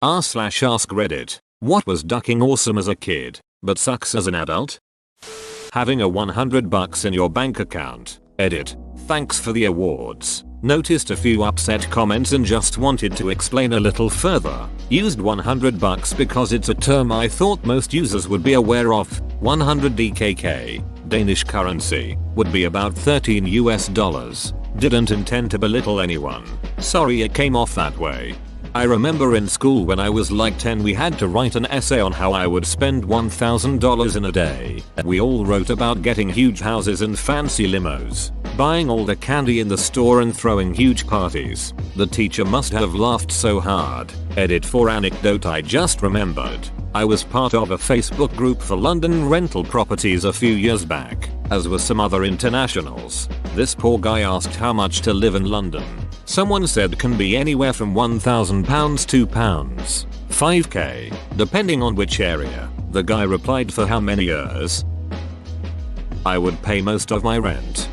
r/ask Reddit. What was ducking awesome as a kid, but sucks as an adult? Having a $100 in your bank account. Edit. Thanks for the awards. Noticed a few upset comments and just wanted to explain a little further. Used $100 because it's a term I thought most users would be aware of. 100 DKK, Danish currency, would be about $13 US. Didn't intend to belittle anyone. Sorry it came off that way. I remember in school when I was like 10 we had to write an essay on how I would spend $1,000 in a day. We all wrote about getting huge houses and fancy limos, buying all the candy in the store and throwing huge parties. The teacher must have laughed so hard. Edit. For anecdote, I just remembered I was part of a Facebook group for London rental properties a few years back, as were some other internationals. This poor guy asked how much to live in London. Someone said can be anywhere from £1,000 to £5k, depending on which area. The guy replied, for how many years? I would pay most of my rent.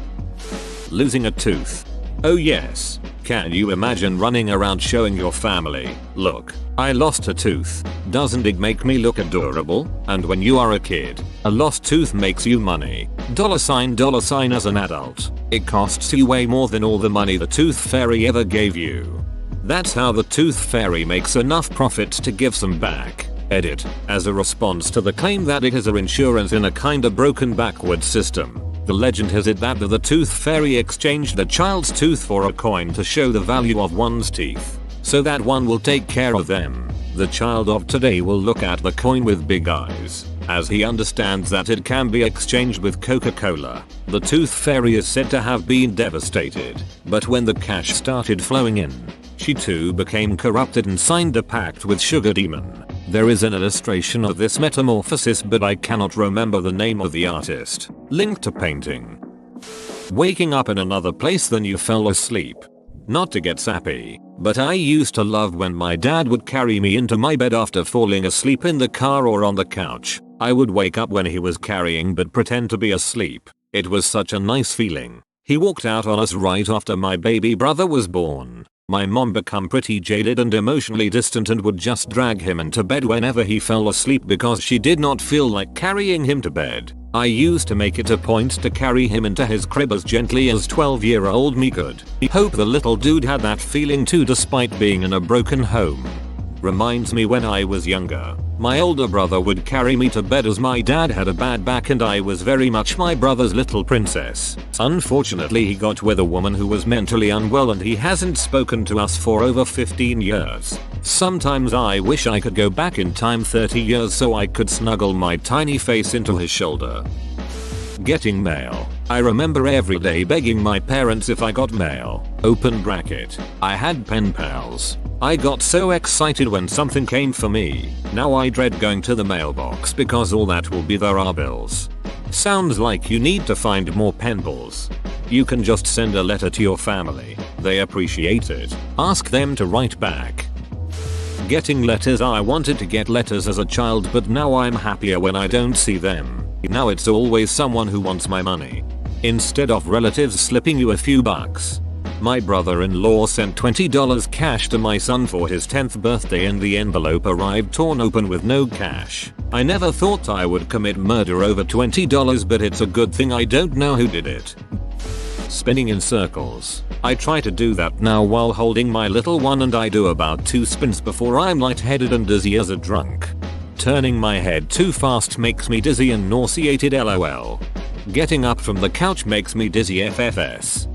Losing a tooth. Oh yes. Can you imagine running around showing your family, look, I lost a tooth. Doesn't it make me look adorable? And when you are a kid, a lost tooth makes you money. $sign as an adult. It costs you way more than all the money the tooth fairy ever gave you. That's how the tooth fairy makes enough profit to give some back. Edit. As a response to the claim that it is a insurance in a kinda broken backward system, the legend has it that the tooth fairy exchanged a child's tooth for a coin to show the value of one's teeth, so that one will take care of them. The child of today will look at the coin with big eyes, as he understands that it can be exchanged with Coca-Cola. The tooth fairy is said to have been devastated, but when the cash started flowing in, she too became corrupted and signed a pact with Sugar Demon. There is an illustration of this metamorphosis, but I cannot remember the name of the artist. Link to painting. Waking up in another place than you fell asleep. Not to get sappy, but I used to love when my dad would carry me into my bed after falling asleep in the car or on the couch. I would wake up when he was carrying but pretend to be asleep. It was such a nice feeling. He walked out on us right after my baby brother was born. My mom became pretty jaded and emotionally distant and would just drag him into bed whenever he fell asleep because she did not feel like carrying him to bed. I used to make it a point to carry him into his crib as gently as 12-year-old me could. Hope the little dude had that feeling too despite being in a broken home. Reminds me when I was younger, my older brother would carry me to bed as my dad had a bad back and I was very much my brother's little princess. Unfortunately he got with a woman who was mentally unwell and he hasn't spoken to us for over 15 years. Sometimes I wish I could go back in time 30 years so I could snuggle my tiny face into his shoulder. Getting mail. I remember every day begging my parents if I got mail. Open bracket. I had pen pals. I got so excited when something came for me. Now I dread going to the mailbox because all that will be there are bills. Sounds like you need to find more pen pals. You can just send a letter to your family. They appreciate it. Ask them to write back. Getting letters. I wanted to get letters as a child, but now I'm happier when I don't see them. Now it's always someone who wants my money, instead of relatives slipping you a few bucks. My brother-in-law sent $20 cash to my son for his 10th birthday and the envelope arrived torn open with no cash. I never thought I would commit murder over $20, but it's a good thing I don't know who did it. Spinning in circles. I try to do that now while holding my little one and I do about 2 spins before I'm lightheaded and dizzy as a drunk. Turning my head too fast makes me dizzy and nauseated lol. Getting up from the couch makes me dizzy FFS.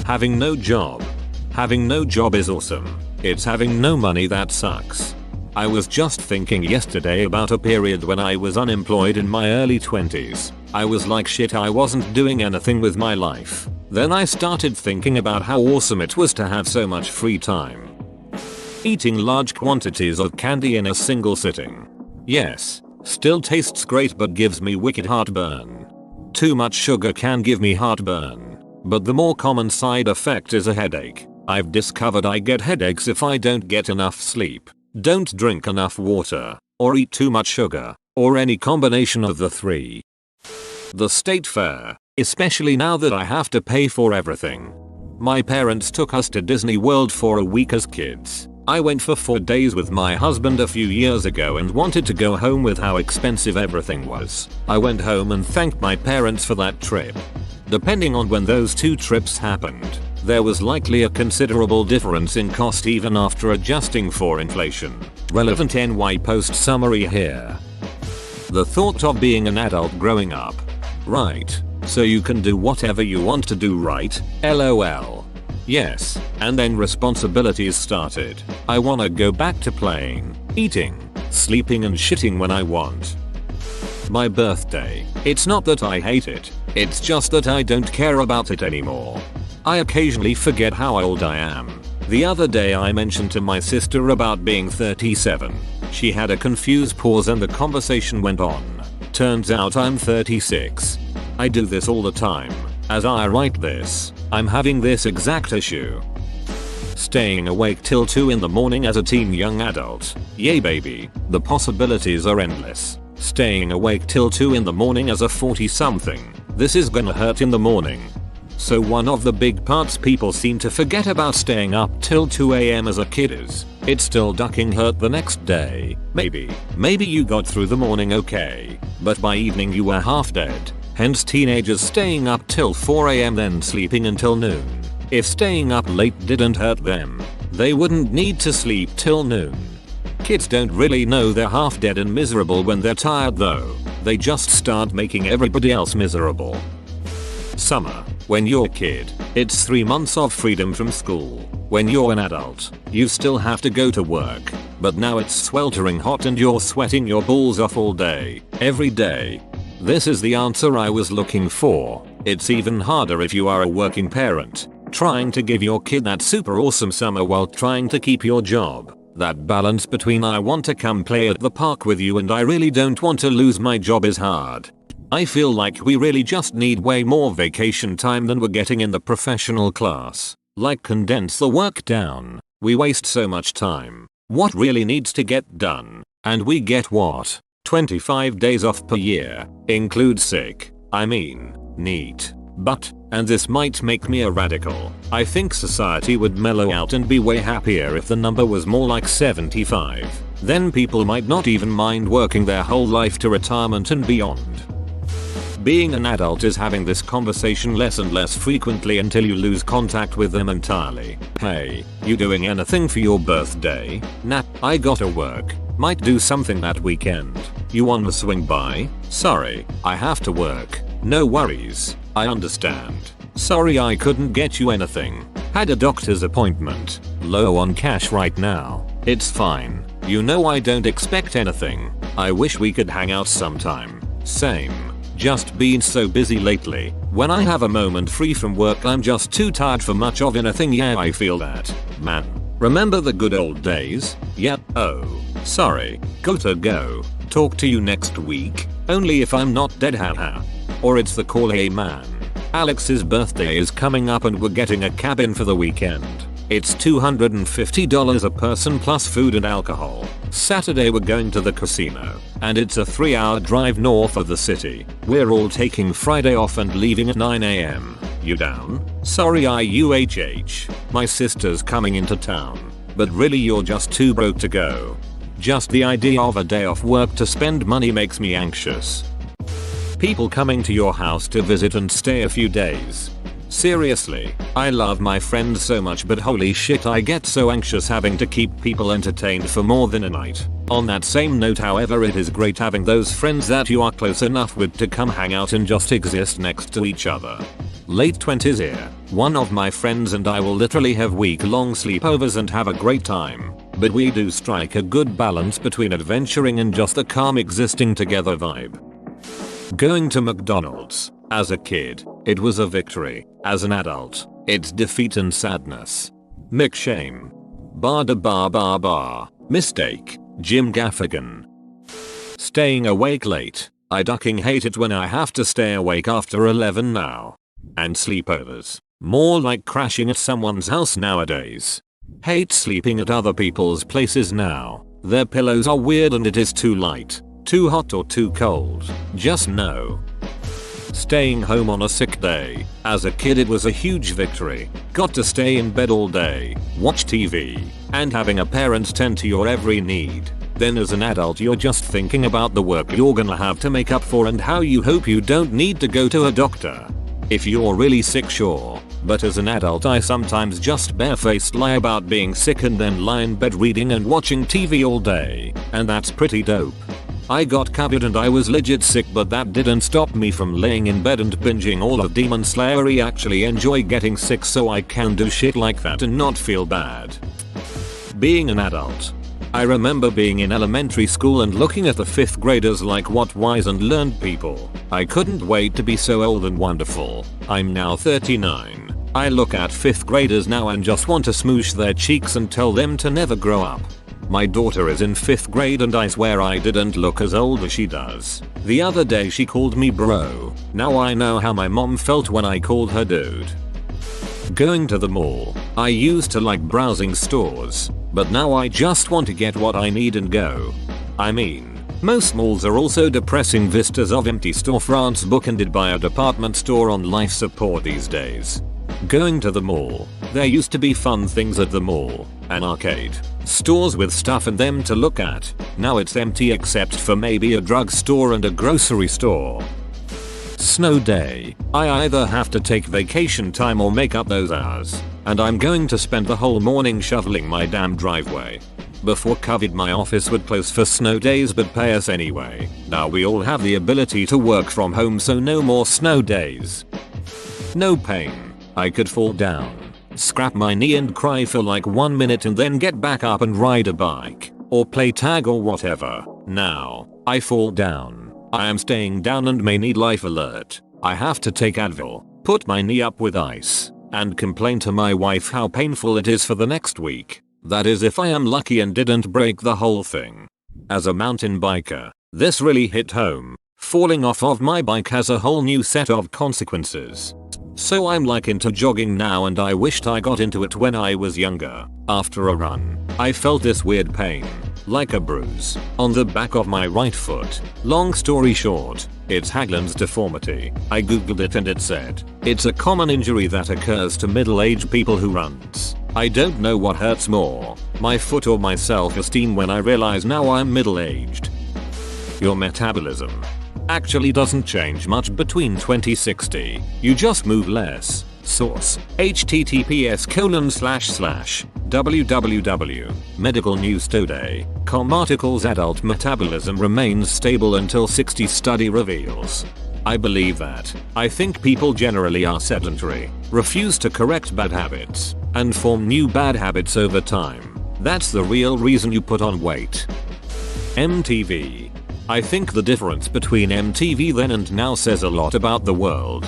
Having no job. Having no job is awesome. It's having no money that sucks. I was just thinking yesterday about a period when I was unemployed in my early 20s. I was like shit, I wasn't doing anything with my life. Then I started thinking about how awesome it was to have so much free time. Eating large quantities of candy in a single sitting. Yes, still tastes great but gives me wicked heartburn. Too much sugar can give me heartburn, but the more common side effect is a headache. I've discovered I get headaches if I don't get enough sleep, don't drink enough water, or eat too much sugar, or any combination of the three. The state fair, especially now that I have to pay for everything. My parents took us to Disney World for a week as kids. I went for 4 days with my husband a few years ago and wanted to go home with how expensive everything was. I went home and thanked my parents for that trip. Depending on when those 2 trips happened, there was likely a considerable difference in cost even after adjusting for inflation. Relevant NY post summary here. The thought of being an adult growing up. Right. So you can do whatever you want to do, right? LOL. Yes, and then responsibilities started. I wanna go back to playing, eating, sleeping and shitting when I want. My birthday. It's not that I hate it, it's just that I don't care about it anymore. I occasionally forget how old I am. The other day I mentioned to my sister about being 37. She had a confused pause and the conversation went on. Turns out I'm 36. I do this all the time. As I write this, I'm having this exact issue. Staying awake till 2 in the morning as a teen young adult. Yay baby, the possibilities are endless. Staying awake till 2 in the morning as a 40 something. This is gonna hurt in the morning. So one of the big parts people seem to forget about staying up till 2 AM as a kid is, it's still ducking hurt the next day. Maybe you got through the morning okay, but by evening you were half dead. Hence teenagers staying up till 4 AM then sleeping until noon. If staying up late didn't hurt them, they wouldn't need to sleep till noon. Kids don't really know they're half dead and miserable when they're tired though. They just start making everybody else miserable. Summer. When you're a kid, it's 3 months of freedom from school. When you're an adult, you still have to go to work. But now it's sweltering hot and you're sweating your balls off all day, every day. This is the answer I was looking for. It's even harder if you are a working parent, trying to give your kid that super awesome summer while trying to keep your job. That balance between I want to come play at the park with you and I really don't want to lose my job is hard. I feel like we really just need way more vacation time than we're getting in the professional class. Like condense the work down. We waste so much time. What really needs to get done? And we get what? 25 days off per year. Include sick. I mean, neat. But, and this might make me a radical, I think society would mellow out and be way happier if the number was more like 75. Then people might not even mind working their whole life to retirement and beyond. Being an adult is having this conversation less and less frequently until you lose contact with them entirely. Hey, you doing anything for your birthday? Nah, I gotta work. Might do something that weekend. You wanna swing by? Sorry, I have to work. No worries, I understand. Sorry I couldn't get you anything. Had a doctor's appointment. Low on cash right now. It's fine. You know I don't expect anything. I wish we could hang out sometime. Same. Just been so busy lately. When I have a moment free from work I'm just too tired for much of anything. Yeah, I feel that. Man. Remember the good old days? Yep. Oh. Sorry. Gotta go. Talk to you next week. Only if I'm not dead, haha. Or it's the call. Hey man. Alex's birthday is coming up and we're getting a cabin for the weekend. It's $250 a person plus food and alcohol. Saturday we're going to the casino. And it's a 3-hour drive north of the city. We're all taking Friday off and leaving at 9 AM. You down? Sorry IUHH. My sister's coming into town. But really you're just too broke to go. Just the idea of a day off work to spend money makes me anxious. People coming to your house to visit and stay a few days. Seriously, I love my friends so much but holy shit I get so anxious having to keep people entertained for more than a night. On that same note however it is great having those friends that you are close enough with to come hang out and just exist next to each other. Late 20s here, one of my friends and I will literally have week-long sleepovers and have a great time. But we do strike a good balance between adventuring and just the calm existing together vibe. Going to McDonald's. As a kid, it was a victory. As an adult, it's defeat and sadness. McShame. Bar da bar bar bar. Mistake. Jim Gaffigan. Staying awake late. I ducking hate it when I have to stay awake after 11 now. And sleepovers. More like crashing at someone's house nowadays. Hate sleeping at other people's places now. Their pillows are weird and it is too light, too hot or too cold. Just no. Staying home on a sick day. As a kid it was a huge victory. Got to stay in bed all day, watch TV, and having a parent tend to your every need. Then as an adult you're just thinking about the work you're gonna have to make up for and how you hope you don't need to go to a doctor. If you're really sick, sure. But as an adult I sometimes just barefaced lie about being sick and then lie in bed reading and watching TV all day. And that's pretty dope. I got COVID and I was legit sick, but that didn't stop me from laying in bed and binging all of Demon Slayer. I actually enjoy getting sick so I can do shit like that and not feel bad. Being an adult. I remember being in elementary school and looking at the 5th graders like what wise and learned people. I couldn't wait to be so old and wonderful. I'm now 39. I look at 5th graders now and just want to smoosh their cheeks and tell them to never grow up. My daughter is in 5th grade and I swear I didn't look as old as she does. The other day she called me bro. Now I know how my mom felt when I called her dude. Going to the mall. I used to like browsing stores, but now I just want to get what I need and go. I mean, most malls are also depressing vistas of empty storefronts bookended by a department store on life support these days. Going to the mall. There used to be fun things at the mall. An arcade. Stores with stuff in them to look at. Now it's empty except for maybe a drugstore and a grocery store. Snow day. I either have to take vacation time or make up those hours. And I'm going to spend the whole morning shoveling my damn driveway. Before COVID my office would close for snow days but pay us anyway. Now we all have the ability to work from home, so no more snow days. No pain. I could fall down, scrap my knee and cry for like 1 minute and then get back up and ride a bike, or play tag or whatever. Now, I fall down. I am staying down and may need life alert. I have to take Advil, put my knee up with ice, and complain to my wife how painful it is for the next week. That is if I am lucky and didn't break the whole thing. As a mountain biker, this really hit home. Falling off of my bike has a whole new set of consequences. So I'm like into jogging now and I wished I got into it when I was younger. After a run, I felt this weird pain, like a bruise, on the back of my right foot. Long story short, it's Haglund's deformity. I googled it and it said, it's a common injury that occurs to middle-aged people who runs. I don't know what hurts more, my foot or my self-esteem when I realize now I'm middle-aged. Your metabolism actually doesn't change much between 2060. You just move less. Source: https://www.medicalnewstoday.com articles. Adult metabolism remains stable until 60 study reveals. I believe that. I think people generally are sedentary, refuse to correct bad habits, and form new bad habits over time. That's the real reason you put on weight. MTV. I think the difference between MTV then and now says a lot about the world.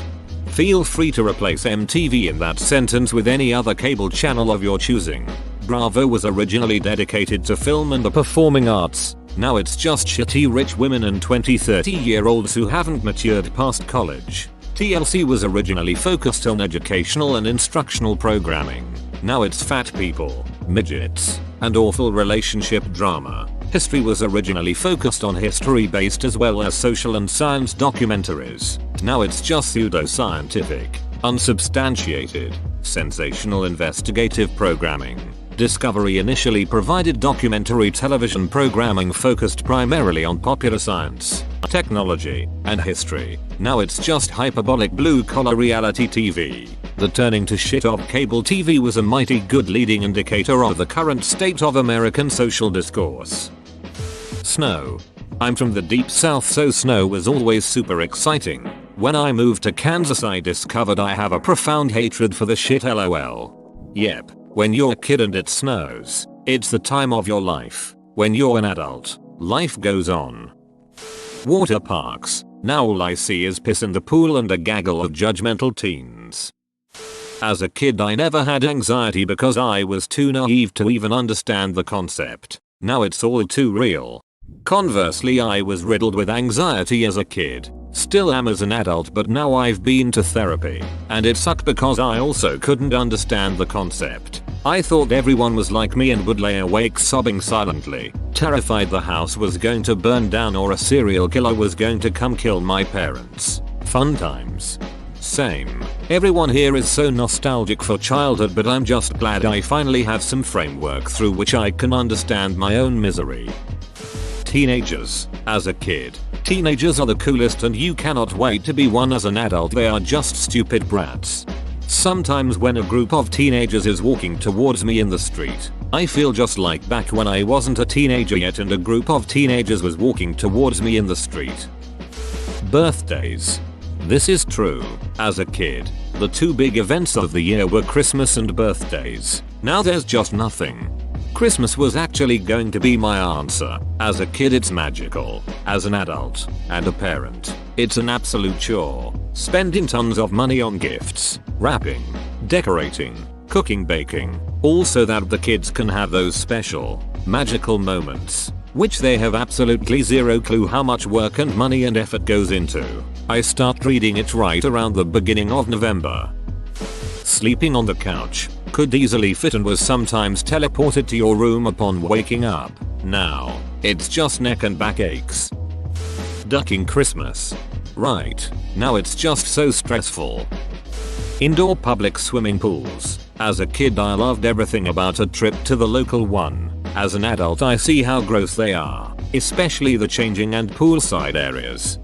Feel free to replace MTV in that sentence with any other cable channel of your choosing. Bravo was originally dedicated to film and the performing arts. Now it's just shitty rich women and 20-30-year-olds who haven't matured past college. TLC was originally focused on educational and instructional programming. Now it's fat people, midgets, and awful relationship drama. History was originally focused on history-based as well as social and science documentaries. Now it's just pseudo-scientific, unsubstantiated, sensational investigative programming. Discovery initially provided documentary television programming focused primarily on popular science, technology, and history. Now it's just hyperbolic blue-collar reality TV. The turning to shit of cable TV was a mighty good leading indicator of the current state of American social discourse. Snow. I'm from the deep south, so snow was always super exciting. When I moved to Kansas I discovered I have a profound hatred for the shit, lol. Yep, when you're a kid and it snows, it's the time of your life. When you're an adult, life goes on. Water parks. Now all I see is piss in the pool and a gaggle of judgmental teens. As a kid I never had anxiety because I was too naive to even understand the concept. Now it's all too real. Conversely, I was riddled with anxiety as a kid. Still am as an adult, but now I've been to therapy. And it sucked because I also couldn't understand the concept. I thought everyone was like me and would lay awake sobbing silently, terrified the house was going to burn down or a serial killer was going to come kill my parents. Fun times. Same. Everyone here is so nostalgic for childhood, but I'm just glad I finally have some framework through which I can understand my own misery. Teenagers. As a kid, teenagers are the coolest and you cannot wait to be one as an adult. They are just stupid brats. Sometimes when a group of teenagers is walking towards me in the street, I feel just like back when I wasn't a teenager yet and a group of teenagers was walking towards me in the street. Birthdays. This is true. As a kid, the two big events of the year were Christmas and birthdays. Now there's just nothing. Christmas was actually going to be my answer. As a kid it's magical. As an adult and a parent, it's an absolute chore. Spending tons of money on gifts, wrapping, decorating, cooking, baking, all so that the kids can have those special, magical moments, which they have absolutely zero clue how much work and money and effort goes into. I start reading it right around the beginning of November. Sleeping on the couch could easily fit and was sometimes teleported to your room upon waking up. Now, it's just neck and back aches. Ducking Christmas. Right, now it's just so stressful. Indoor public swimming pools. As a kid I loved everything about a trip to the local one. As an adult I see how gross they are, especially the changing and poolside areas.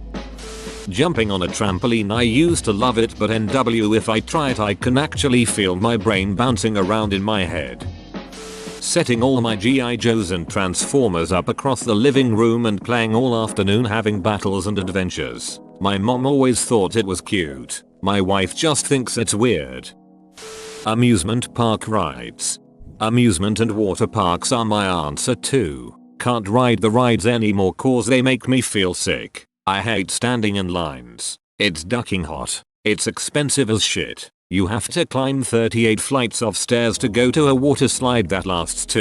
Jumping on a trampoline, I used to love it, but NW, if I try it I can actually feel my brain bouncing around in my head. Setting all my G.I. Joes and Transformers up across the living room and playing all afternoon, having battles and adventures. My mom always thought it was cute. My wife just thinks it's weird. Amusement park rides. Amusement and water parks are my answer too. Can't ride the rides anymore cause they make me feel sick. I hate standing in lines. It's ducking hot. It's expensive as shit. You have to climb 38 flights of stairs to go to a water slide that lasts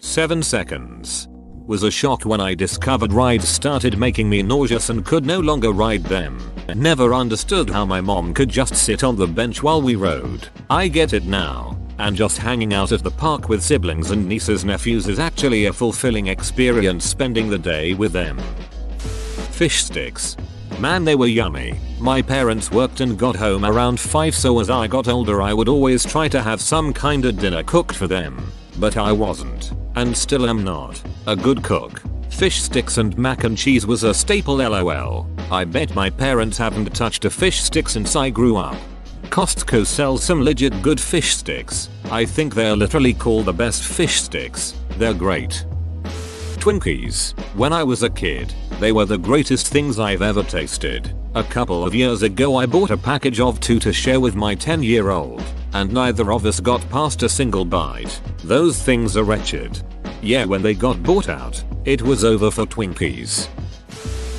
7 seconds. Was a shock when I discovered rides started making me nauseous and could no longer ride them. Never understood how my mom could just sit on the bench while we rode. I get it now. And just hanging out at the park with siblings and nieces nephews is actually a fulfilling experience, spending the day with them. Fish sticks. Man, they were yummy. My parents worked and got home around 5, so as I got older I would always try to have some kind of dinner cooked for them. But I wasn't, and still am not, a good cook. Fish sticks and mac and cheese was a staple, lol. I bet my parents haven't touched a fish stick since I grew up. Costco sells some legit good fish sticks. I think they're literally called the best fish sticks. They're great. Twinkies. When I was a kid, they were the greatest things I've ever tasted. A couple of years ago I bought a package of 2 to share with my 10-year-old, and neither of us got past a single bite. Those things are wretched. Yeah, when they got bought out, it was over for Twinkies.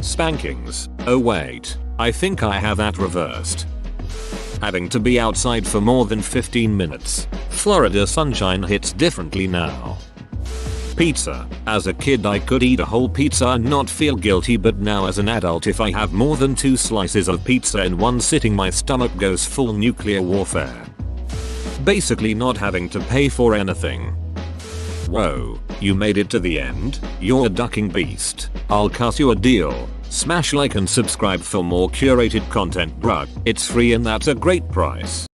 Spankings. Oh wait, I think I have that reversed. Having to be outside for more than 15 minutes. Florida sunshine hits differently now. Pizza. As a kid I could eat a whole pizza and not feel guilty, but now as an adult if I have more than 2 slices of pizza in one sitting my stomach goes full nuclear warfare. Basically not having to pay for anything. Whoa, you made it to the end? You're a ducking beast. I'll cut you a deal. Smash like and subscribe for more curated content, bruh. It's free and that's a great price.